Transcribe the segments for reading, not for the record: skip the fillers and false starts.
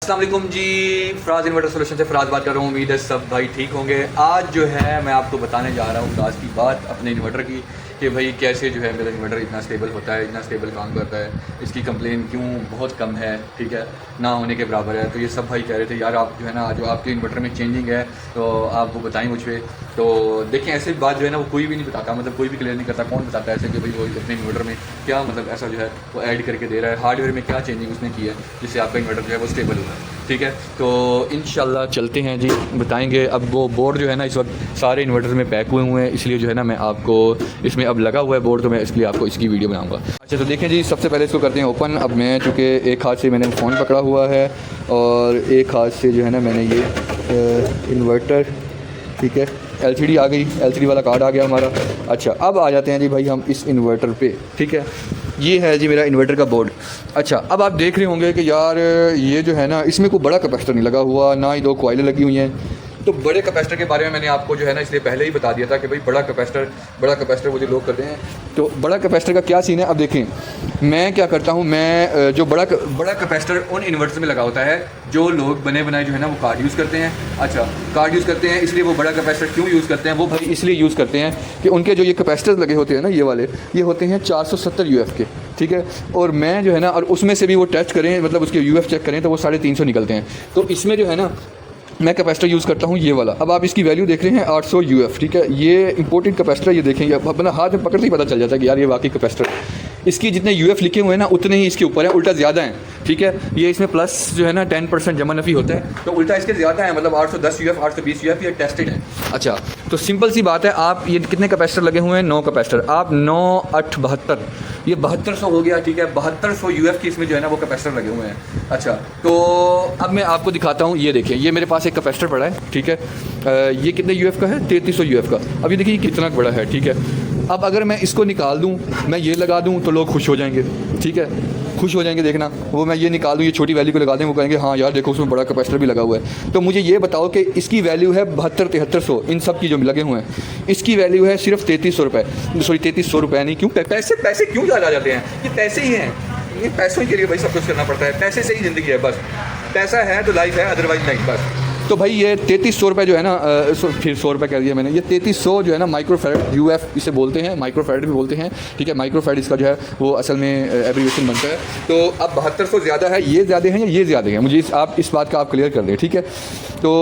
अस्सलाम वालेकुम जी, Faraz inverter solution से फराज बात कर रहा हूँ। उम्मीद है सब भाई ठीक होंगे। आज जो है मैं आपको बताने जा रहा हूँ खास की बात अपने इन्वर्टर की कि भाई कैसे जो है मेरा इन्वर्टर इतना स्टेबल होता है, इतना स्टेबल काम करता है, इसकी कंप्लेन क्यों बहुत कम है, ठीक है, ना होने के बराबर है। तो ये सब भाई कह रहे थे यार आप जो है ना जो आपके इन्वर्टर में चेंजिंग है तो आप वो बताएं मुझ पर। तो देखें ऐसी बात जो है ना वो कोई भी नहीं बताता, मतलब कोई भी क्लियर नहीं करता। कौन बताता है ऐसे कि भाई वो अपने इन्वर्टर में क्या मतलब ऐसा जो है वो ऐड करके दे रहा है, हार्डवेयर में क्या चेंजिंग उसने की है जिससे आपका इन्वर्टर जो है वो स्टेबल हुआ है, ठीक है। तो इंशाल्लाह चलते हैं जी, बताएंगे। अब वो बोर्ड जो है ना इस वक्त सारे इन्वर्टर में पैक हुए हैं, इसलिए जो है ना मैं आपको इसमें अब लगा हुआ है बोर्ड, तो मैं इसलिए आपको इसकी वीडियो बनाऊंगा। अच्छा तो देखें जी, सबसे पहले इसको करते हैं ओपन। अब मैं चूँकि एक हाथ से मैंने फ़ोन पकड़ा हुआ है और एक हाथ से जो है ना मैंने ये इन्वर्टर, ठीक है, LCD आ गई, LCD वाला कार्ड आ गया हमारा। अच्छा अब आ जाते हैं जी भाई हम इस इन्वर्टर पे, ठीक है। ये है जी मेरा इन्वर्टर का बोर्ड। अच्छा अब आप देख रहे होंगे कि यार ये जो है ना इसमें कोई बड़ा कैपेसिटर नहीं लगा हुआ, ना ही 2 कॉइलें लगी हुई हैं। तो बड़े कैपेसिटर के बारे में मैंने आपको जो है ना इसलिए पहले ही बता दिया था कि भाई बड़ा कैपेसिटर वो जो लोग करते हैं। तो बड़ा कैपेसिटर का क्या सीन है, अब देखें मैं क्या करता हूँ। मैं जो बड़ा कैपेसिटर उन इन्वर्टर्स में लगा होता है जो लोग बने बनाए जो है ना वो कार्ड यूज़ करते हैं। अच्छा कार्ड यूज़ करते हैं इसलिए वो बड़ा कैपेसिटर क्यों यूज़ करते हैं, वो भाई इसलिए यूज़ करते हैं कि उनके जो ये कैपेसिटर्स लगे होते हैं ना ये वाले, ये होते हैं 470 UF के, ठीक है। और मैं जो है ना और उसमें से भी वो टेस्ट करें, मतलब उसके UF चेक करें तो वो 350 निकलते हैं। तो इसमें जो है ना मैं कैपेसिटर यूज़ करता हूँ ये वाला। अब आप इसकी वैल्यू देख रहे हैं 800 UF, ठीक है। ये इंपोर्टेड कैपेसिटर, ये देखेंगे अपना हाथ में पकड़ते ही पता चल जाता है कि यार ये वाकई कैपेसिटर। इसकी जितने UF लिखे हुए हैं ना उतने ही इसके ऊपर है, उल्टा ज़्यादा है, ठीक है। ये इसमें प्लस जो है ना 10% जमा नफ़ी होता है, तो उल्टा इसके ज़्यादा है, मतलब 810 UF 820 UF ये टेस्टेड है। अच्छा तो सिंपल सी बात है, आप ये कितने कैपेसिटर लगे हुए हैं, 9 कैपेसिटर, आप 9 8 72, ये 7200 हो गया, ठीक है। 7200 UF की इसमें जो है ना वो कैपेसिटर लगे हुए हैं। अच्छा तो अब मैं आपको दिखाता हूँ, ये देखिए ये मेरे पास एक कैपेसिटर पड़ा है, ठीक है। ये कितने UF का है, 3300 UF का। अब ये देखिए कितना बड़ा है, ठीक है। अब अगर मैं इसको निकाल दूं, मैं ये लगा दूं तो लोग खुश हो जाएंगे, ठीक है, खुश हो जाएंगे। देखना वो मैं ये निकाल दूं, ये छोटी वैल्यू को लगा दें, वो कहेंगे हाँ यार देखो उसमें बड़ा कैपेसिटर भी लगा हुआ है। तो मुझे ये बताओ कि इसकी वैल्यू है 72-7300, इन सब की जो लगे हुए हैं इसकी वैल्यू है सिर्फ 3300 रुपये, सॉरी 3300 रुपये नहीं, क्यों पैसे क्यों ज़्यादा आ जाते हैं, ये पैसे ही हैं, ये पैसों के लिए भाई सब कुछ करना पड़ता है, पैसे से ही ज़िंदगी है, बस पैसा है तो लाइफ है, अदरवाइज नहीं बस। तो भाई ये 3300 रुपये जो है ना, फिर 100 रुपये कह दिया मैंने, ये 3300 जो है ना माइक्रोफैरड UF इसे बोलते हैं, माइक्रोफैरड भी बोलते हैं, ठीक है। माइक्रोफैरड इसका जो है वो असल में एब्रीविएशन बनता है। तो अब 7200 ज़्यादा है, ये ज़्यादा है या ये ज़्यादा है, मुझे आप इस बात का आप क्लियर कर दें, ठीक है। तो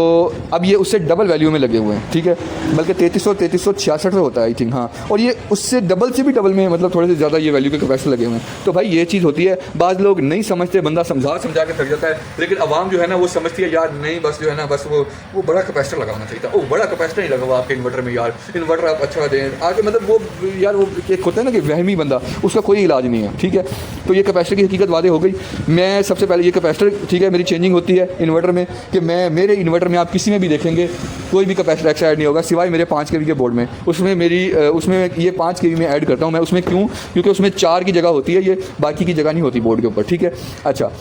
अब ये उससे डबल वैल्यू में लगे हुए हैं, ठीक है, बल्कि 3366 होता है आई थिंक, हाँ। और ये उससे डबल से भी डबल में, मतलब थोड़े से ज़्यादा ये वैल्यू के कैपेसिटर लगे हुए हैं। तो भाई ये चीज़ होती है, बाज़ लोग नहीं समझते, बंदा समझा के थक जाता है, लेकिन आवाम जो है ना वो समझती है यार नहीं बस जो है ना बस वो बड़ा कैपेसिटर लगाना चाहिए था, वो बड़ा कैपेसिटर नहीं लगा हुआ आपके इन्वर्टर में, यार इन्वर्टर आप अच्छा दें आगे, मतलब वो यार वो एक होता है ना कि वहमी बंदा, उसका कोई इलाज नहीं है, ठीक है। तो ये कैपेसिटर की हकीकत वादे हो गई। मैं सबसे पहले ये कैपेसिटर, ठीक है, मेरी चेंजिंग होती है इन्वर्टर में कि मेरे इन्वर्टर में आप किसी में भी देखेंगे कोई भी कैपेसिटर एक्स्ट्रा ऐड नहीं होगा सिवाय मेरे 5 kV के बोर्ड में। उसमें ये 5 kV में ऐड करता हूँ मैं, उसमें क्यों, क्योंकि उसमें 4 की जगह होती है, ये बाकी की जगह नहीं होती बोर्ड के ऊपर, ठीक है। अच्छा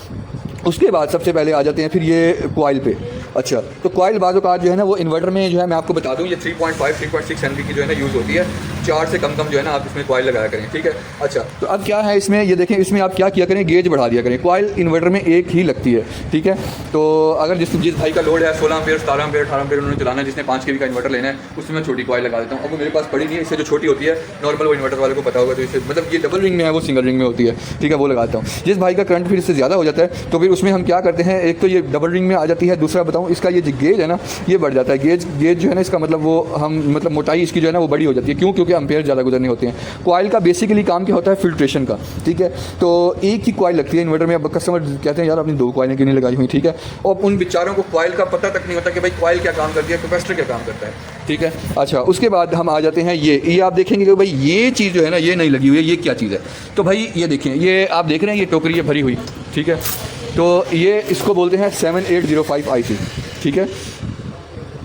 उसके बाद सबसे पहले आ जाते हैं फिर ये कॉइल पे। अच्छा तो कॉइल बाज़ औक़ात जो है ना वो इन्वर्टर में जो है मैं आपको बता दूं ये 3.5-3.6 MV की जो है ना यूज़ होती है, 4 से कम जो है ना आप इसमें कॉइल लगाया करें, ठीक है। अच्छा तो अब क्या है इसमें, ये देखें इसमें आप क्या किया करें, गेज बढ़ा दिया करें। कॉइल इन्वर्टर में एक ही लगती है, ठीक है। तो अगर जिस भाई का लोड है 16 एम्पीयर 17 एम्पीयर 18 एम्पीयर उन्होंने चलाना है, जिसने 5 kV का इन्वर्टर लेना है, उसमें मैं छोटी कॉइल लगा देता हूँ। अब वो मेरे पास पड़ी नहीं है, इससे जो छोटी होती है नॉर्मल वो इन्वर्टर वाले को पता होगा, तो इससे मतलब ये डबल रिंग में है, वो सिंगल रिंग में होती है, ठीक है, वो लगाता हूँ। जिस भाई का करंट फिर इससे ज़्यादा हो जाता है तो फिर उसमें हम क्या करते हैं, एक तो ये डबल रिंग में आ जाती है, दूसरा बताऊँ इसका ये जो गेज है ना ये बढ़ जाता है। गेज जो है ना इसका मतलब वो हम मतलब मोटाई इसकी जो है ना वो बड़ी हो जाती है, क्यों, क्योंकि एम्पेयर ज़्यादा गुजरने होते हैं। कॉइल का बेसिकली काम क्या होता है, फिल्ट्रेशन का, ठीक है। तो एक ही कॉइल लगती है इन्वर्टर में। अब कस्टमर कहते हैं यार अपनी 2 कॉइलें क्यों नहीं लगाई हुई, ठीक है। और उन बेचारों को कॉइल का पता तक नहीं होता कि भाई कॉइल क्या काम करती है, कैपेसिटर क्या काम करता है, ठीक है। अच्छा उसके बाद हम आ जाते हैं ये आप देखेंगे कि भाई ये चीज़ जो है ना ये नहीं लगी हुई है, ये क्या चीज़ है। तो भाई ये देखें, ये आप देख रहे हैं ये टोकरी है भरी हुई, ठीक है। तो ये इसको बोलते हैं 7805 IC, ठीक है।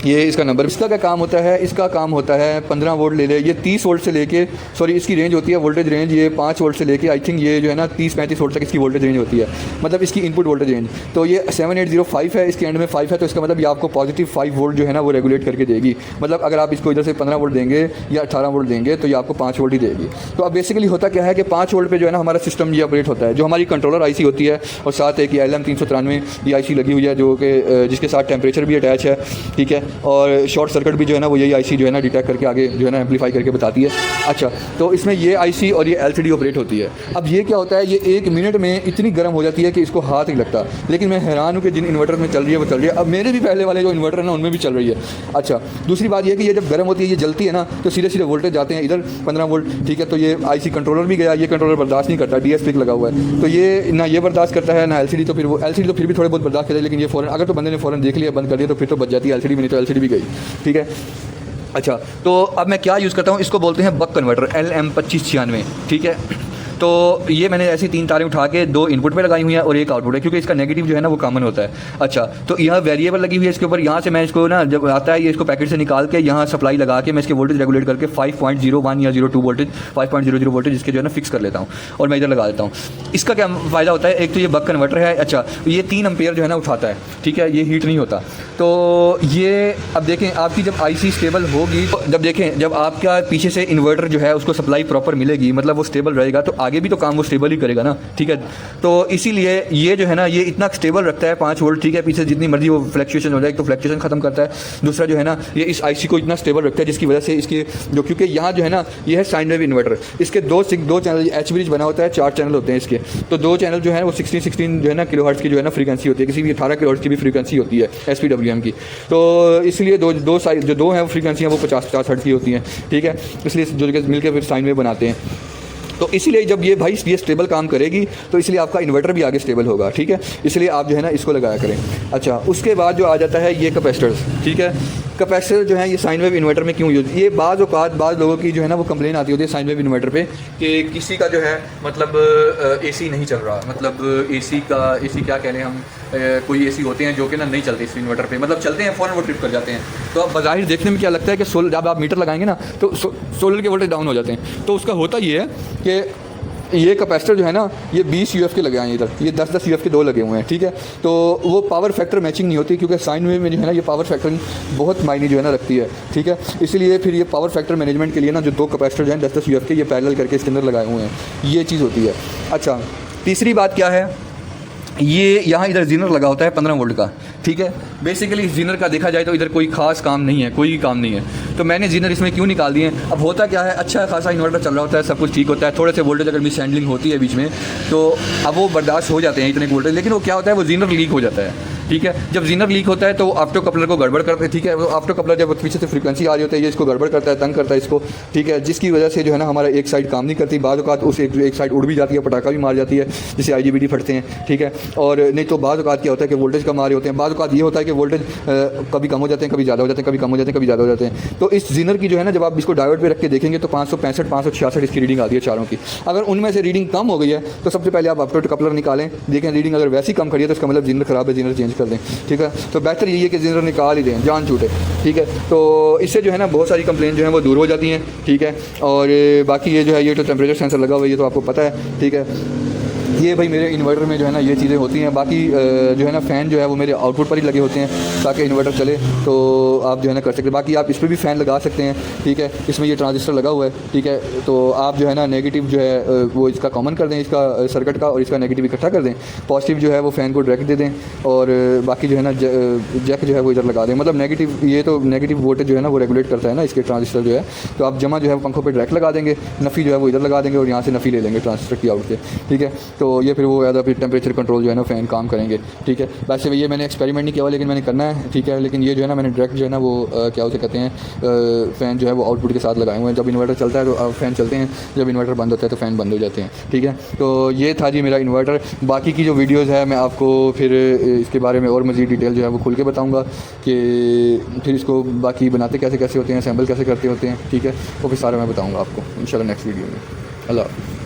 ये इसका नंबर। इसका क्या काम होता है, इसका काम होता है 15 वोल्ट ले ले, ये 30 वोल्ट से लेके, सॉरी इसकी रेंज होती है वोल्टेज रेंज, ये 5 वोल्ट से लेके आई थिंक ये जो है ना 30-35 वोल्ट तक इसकी वोल्टेज रेंज होती है, मतलब इसकी इनपुट वोल्टेज रेंज। तो ये 7805 है, इसके एंड में 5 है, तो इसका मतलब ये आपको पॉजिटिव 5 वोल्ट जो है ना वो रेगुलेट करके देगी। मतलब अगर आप इसको इधर से 15 वोल्ट देंगे या 18 वोल्ट देंगे तो ये आपको 5 वोल्ट ही देगी। तो अब बेसिकली होता क्या है कि 5 वोल्ट पे जो है ना हमारा सिस्टम ये ऑपरेट होता है। जो हमारी कंट्रोलर आईसी होती है और साथ एक LM393 ये आईसी लगी हुई है जो कि जिसके साथ टेम्परेचर भी अटैच है, ठीक है, और शॉर्ट सर्किट भी जो है ना वो यही आईसी जो है ना डिटेक्ट करके आगे जो है ना एम्पलीफाई करके बताती है। अच्छा, तो इसमें ये आईसी और ये LCD ऑपरेट होती है। अब ये क्या होता है, ये 1 मिनट में इतनी गर्म हो जाती है कि इसको हाथ नहीं लगता। लेकिन मैं हैरान हूँ कि जिन इन्वर्टर में चल रही है वो चल रही है। अब मेरे भी पहले वाले जो इन्वर्टर है ना उनमें भी चल रही है। अच्छा, दूसरी बात ये है कि ये जब गर्म होती है, ये जलती है ना, तो सीधे सीधे वोल्टेज जाते हैं इधर 15 वोल्ट, ठीक है। तो ये आईसी कंट्रोलर भी गया, ये कंट्रोलर बर्दाश्त नहीं करता, DSP लगा हुआ है, तो ये ना ये बर्दाश्त करता है ना LCD। तो फिर वो LCD तो फिर भी थोड़े बहुत बर्दाश्त करता है, लेकिन ये फ़ौरन अगर तो बंदे ने फ़ौरन देख लिया बंद कर दिया तो फिर तो बच जाती है LCD भी, नहीं तो LCD भी गई, ठीक है। अच्छा, तो अब मैं क्या यूज़ करता हूँ, इसको बोलते हैं बक कन्वर्टर, LM2596, ठीक है। तो ये मैंने ऐसी 3 तारें उठा के 2 इनपुट पे लगाई हुई हैं और एक आउटपुट है, क्योंकि इसका नेगेटिव जो है ना वो कॉमन होता है। अच्छा, तो यहाँ वेरिएबल लगी हुई है इसके ऊपर, यहाँ से मैं इसको ना जब आता है ये इसको पैकेट से निकाल के यहाँ सप्लाई लगा के मैं इसके वोल्टेज रेगुलेट करके 5.01 या 02 वोल्टेज 5.00 वोल्टेज इसके जो है ना फिक्स कर लेता हूँ और मैं इधर लगा देता हूँ। इसका क्या फ़ायदा होता है, एक तो ये बक कन्वर्टर है। अच्छा, ये 3 एम्पेयर जो है ना उठाता है, ठीक है, ये हीट नहीं होता। तो ये अब देखें आपकी जब आईसी स्टेबल होगी, जब देखें जब आपका पीछे से इन्वर्टर जो है उसको सप्लाई प्रॉपर मिलेगी, मतलब वो स्टेबल रहेगा, तो आगे भी तो काम वो स्टेबल ही करेगा ना, ठीक है। तो इसीलिए ये जो है ना ये इतना स्टेबल रखता है 5 वोल्ट, ठीक है। पीछे जितनी मर्जी वो फ्लक्चुएशन हो जाए, तो फ्लक्चुएशन खत्म करता है। दूसरा जो है ना ये इस आईसी को इतना स्टेबल रखता है जिसकी वजह से इसके जो, क्योंकि यहाँ जो है ना ये है साइन वेव इन्वर्टर, इसके दो चैनल एच ब्रिज बना होता है, 4 चैनल होते हैं इसके। तो 2 चैनल जो है वो 16 जो है ना किलोहर्ट्ज़ की जो है ना फ्रीक्वेंसी होती है, किसी भी 18 किलोहर्ट्ज़ की भी फ्रीक्वेंसी होती है SPWM की। तो इसलिए दो साइड जो 2 हैं वो फ्रीक्वेंसियाँ वो 50-50 हर्ट्ज़ की होती हैं, ठीक है। इसलिए जो मिलकर फिर साइन वेव बनाते हैं। तो इसीलिए जब ये भाई ये स्टेबल काम करेगी तो इसलिए आपका इन्वर्टर भी आगे स्टेबल होगा, ठीक है। इसलिए आप जो है ना इसको लगाया करें। अच्छा, उसके बाद जो आ जाता है ये कैपेसिटर्स, ठीक है। कैपेसिटर जो है ये साइन वेव इन्वर्टर में क्यों यूज़, ये बाज़ लोगों की जो है ना वो कंप्लेन आती होती है साइन वेव इन्वर्टर पे कि किसी का जो है मतलब AC नहीं चल रहा, मतलब AC क्या कह लें हम, कोई AC होते हैं जो कि ना नहीं चलते इस इन्वर्टर पे, मतलब चलते हैं फ़ौरन वो ट्रिप कर जाते हैं। तो अब बाज़ाहिर देखने में क्या लगता है कि जब आप मीटर लगाएंगे ना तो सोलर के वोल्टेज डाउन हो जाते हैं। तो उसका होता ये है कि ये कैपेसिटर जो है ना ये 20 UF के लगे हैं इधर, ये 10-10 UF के 2 लगे हुए हैं, ठीक है। तो वो पावर फैक्टर मैचिंग नहीं होती, क्योंकि साइन वेव में जो है ना ये पावर फैक्टर बहुत मायने जो है ना रखती है, ठीक है। इसलिए फिर ये पावर फैक्टर मैनेजमेंट के लिए ना जो 2 कैपेसिटर जो हैं 10-10 UF के ये पैरेलल करके इसके अंदर लगाए हुए हैं, ये चीज़ होती है। अच्छा, तीसरी बात क्या है, ये यहाँ इधर जीनर लगा होता है 15 वोल्ट का, ठीक है। बेसिकली जीनर का देखा जाए तो इधर कोई खास काम नहीं है, कोई काम नहीं है। तो मैंने जीनर इसमें क्यों निकाल दिए। अब होता क्या है, अच्छा खासा इन्वर्टर चल रहा होता है, सब कुछ ठीक होता है, थोड़े से वोल्टेज अगर मिस हैंडलिंग होती है बीच में तो अब वो बर्दाश्त हो जाते हैं इतने वोल्टेज, लेकिन वो क्या होता है वो जीनर लीक हो जाता है, ठीक है। जब जीनर लीक होता है तो ऑप्टो कपलर को गड़बड़ करते हैं, ठीक है। वो ऑप्टो कपलर जब पीछे से फ्रीक्वेंसी आ रही होती है ये इसको गड़बड़ करता है, तंग करता है इसको, ठीक है। जिसकी वजह से जो है ना हमारा एक साइड काम नहीं करती, बाद औक़ात उस एक साइड उड़ भी जाती है, पटाखा भी मार जाती है, जिससे IGBT फटते हैं, ठीक है। और नहीं तो बाद औक़ात क्या होता है कि वोल्टेज कम आ रहे होते हैं, बाद औक़ात ये होता है कि वोल्टेज कभी कम हो जाते हैं, कभी ज़्यादा हो जाते हैं, कभी कम हो जाते हैं, कभी ज़्यादा हो जाते हैं। तो इस जीनर की जो है ना जब आप इसको डायोड पे रख के देखेंगे तो 565 566 इसकी रीडिंग आती है चारों की। अगर उनमें से रीडिंग कम हो गई है तो सबसे पहले आप ऑप्टो कपलर निकालें, देखें रीडिंग अगर वैसी कम खड़ी है तो इसका मतलब जीनर ख़राब है, जीनर चेंज कर दें, ठीक है। तो बेहतर यही है कि जीनर निकाल ही दें, जान छूटे, ठीक है। तो इससे जो है ना बहुत सारी कंप्लेन जो है वो दूर हो जाती हैं, ठीक है। और बाकी ये जो है ये तो टेम्परेचर सेंसर लगा हुआ है, ये तो आपको पता है, ठीक है। ये भाई मेरे इन्वर्टर में जो है ना ये चीज़ें होती हैं। बाकी जो है ना फ़ैन जो है वो मेरे आउटपुट पर ही लगे होते हैं ताकि इन्वर्टर चले, तो आप जो है ना कर सकते हैं। बाकी आप इस पर भी फ़ैन लगा सकते हैं, ठीक है। इसमें ये ट्रांजिस्टर लगा हुआ है, ठीक है। तो आप जो है ना नेगेटिव जो है वो इसका कॉमन कर दें, इसका सर्किट का, और इसका नेगेटिव इकट्ठा कर दें, पॉजिटिव जो है वो फ़ैन को डायरेक्ट दे दें, और बाकी जो है ना जैक जो है वो इधर लगा दें। मतलब नेगेटिव, ये तो नेगेटिव वोल्टेज जो है ना वो रेगुलेट करता है ना इसके ट्रांजिस्टर जो है, तो आप जमा जो है पंखों पर डायरेक्ट लगा देंगे, नफ़ी जो है वो इधर लगा देंगे और यहाँ से नफ़ी ले लेंगे ट्रांजिस्टर की आउट से, ठीक है। तो ये फिर वो ज़्यादा फिर टेम्परेचर कंट्रोल जो है ना फ़ैन काम करेंगे, ठीक है। वैसे ये मैंने एक्सपेरिमेंट नहीं किया हुआ, लेकिन मैंने करना है, ठीक है। लेकिन ये जो है ना मैंने डायरेक्ट जो है ना वो क्या उसे कहते हैं फ़ैन जो है वो आउटपुट के साथ लगाए हुए हैं। जब इन्वर्टर चलता है तो फ़ैन चलते हैं, जब इन्वर्टर बंद होता है तो फ़ैन बंद हो जाते हैं, ठीक है। तो ये था जी मेरा इन्वर्टर। बाकी की जो वीडियोज़ है मैं आपको फिर इसके बारे में और मज़ीद डिटेल जो है वो खुल के बताऊँगा कि फिर इसको बाकी बनाते कैसे कैसे होते हैं, असेंबल कैसे करते होते हैं, ठीक है। वो फिर सारा मैं बताऊँगा आपको इंशाल्लाह नेक्स्ट वीडियो में। अल्लाह।